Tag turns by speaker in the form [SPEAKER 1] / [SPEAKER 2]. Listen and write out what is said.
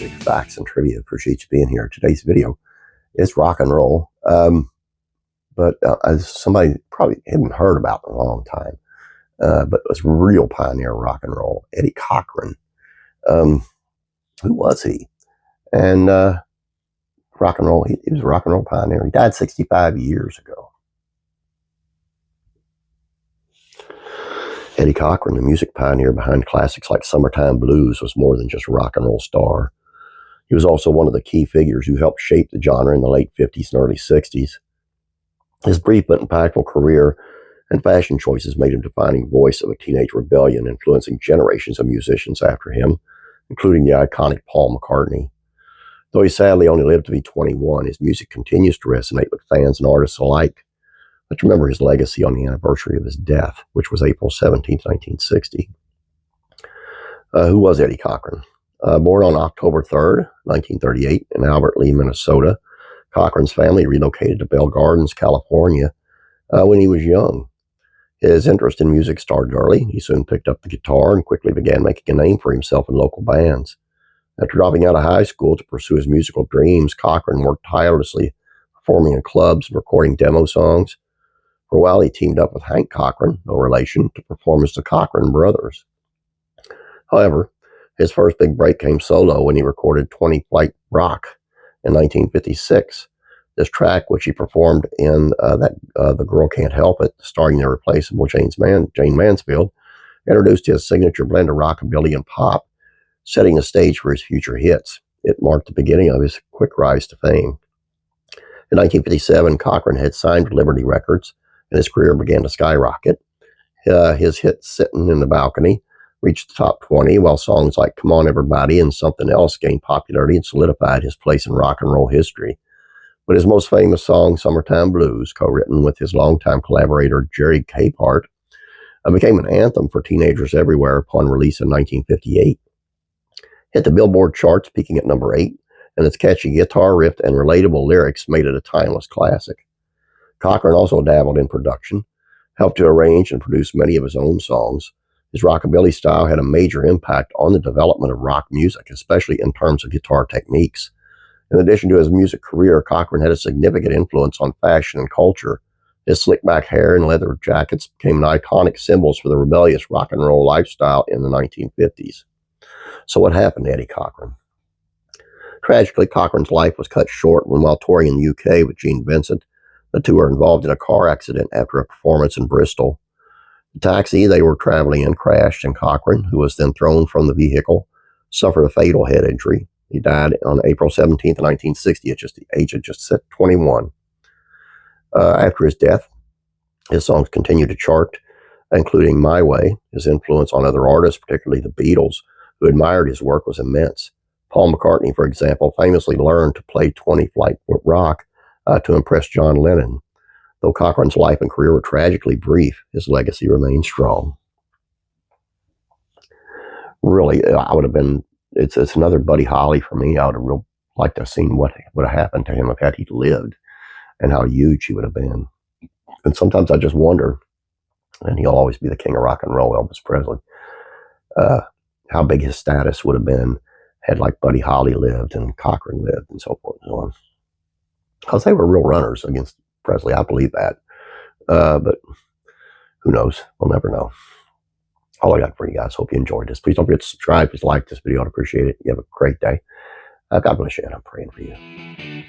[SPEAKER 1] music facts and trivia. Appreciate you being here. Today's video is rock and roll, but as somebody probably hadn't heard about in a long time, but was a real pioneer of rock and roll, Eddie Cochran. Who was he? And rock and roll, he was a rock and roll pioneer. He died 65 years ago. Eddie Cochran, the music pioneer behind classics like Summertime Blues, was more than just a rock and roll star. He was also one of the key figures who helped shape the genre in the late 50s and early 60s. His brief but impactful career and fashion choices made him a defining voice of a teenage rebellion, influencing generations of musicians after him, including the iconic Paul McCartney. Though he sadly only lived to be 21, his music continues to resonate with fans and artists alike. Let's remember his legacy on the anniversary of his death, which was April 17, 1960. Who was Eddie Cochran? Born on October 3rd, 1938, in Albert Lee, Minnesota, Cochran's family relocated to Bell Gardens, California, when he was young. His interest in music started early. He soon picked up the guitar and quickly began making a name for himself in local bands. After dropping out of high school to pursue his musical dreams, Cochran worked tirelessly, performing in clubs and recording demo songs. For a while, he teamed up with Hank Cochran, no relation, to perform as the Cochran Brothers. However, his first big break came solo when he recorded 20 Flight Rock in 1956. This track, which he performed in The Girl Can't Help It, starring the irreplaceable Jane Mansfield, introduced his signature blend of rockabilly and pop, setting the stage for his future hits. It marked the beginning of his quick rise to fame. In 1957, Cochran had signed to Liberty Records, and his career began to skyrocket. His hit Sittin' in the Balcony reached the top 20, while songs like Come On Everybody and Something Else gained popularity and solidified his place in rock and roll history. But his most famous song, Summertime Blues, co-written with his longtime collaborator Jerry Capehart, became an anthem for teenagers everywhere upon release in 1958. Hit the Billboard charts, peaking at number 8, and its catchy guitar riff and relatable lyrics made it a timeless classic. Cochran also dabbled in production, helped to arrange and produce many of his own songs. His rockabilly style had a major impact on the development of rock music, especially in terms of guitar techniques. In addition to his music career, Cochran had a significant influence on fashion and culture. His slick-back hair and leather jackets became iconic symbols for the rebellious rock and roll lifestyle in the 1950s. So what happened to Eddie Cochran? Tragically, Cochran's life was cut short when, while touring in the UK with Gene Vincent, the two were involved in a car accident after a performance in Bristol. The taxi they were traveling in crashed, and Cochran, who was then thrown from the vehicle, suffered a fatal head injury. He died on April 17, 1960, at just the age of just 21. After his death, his songs continued to chart, including My Way. His influence on other artists, particularly the Beatles, who admired his work, was immense. Paul McCartney, for example, famously learned to play 20 Flight Rock to impress John Lennon. Though Cochran's life and career were tragically brief, his legacy remained strong. Really, I would have been, it's another Buddy Holly for me. I would have real liked to have seen what would have happened to him if had he lived, and how huge he would have been. And sometimes I just wonder, and he'll always be the king of rock and roll, Elvis Presley, how big his status would have been had like Buddy Holly lived and Cochran lived and so forth and so on. Because they were real runners against Presley. I believe that. But who knows? We'll never know. All I got for you guys. Hope you enjoyed this. Please don't forget to subscribe. Please like this video. I'd appreciate it. You have a great day. God bless you, and I'm praying for you.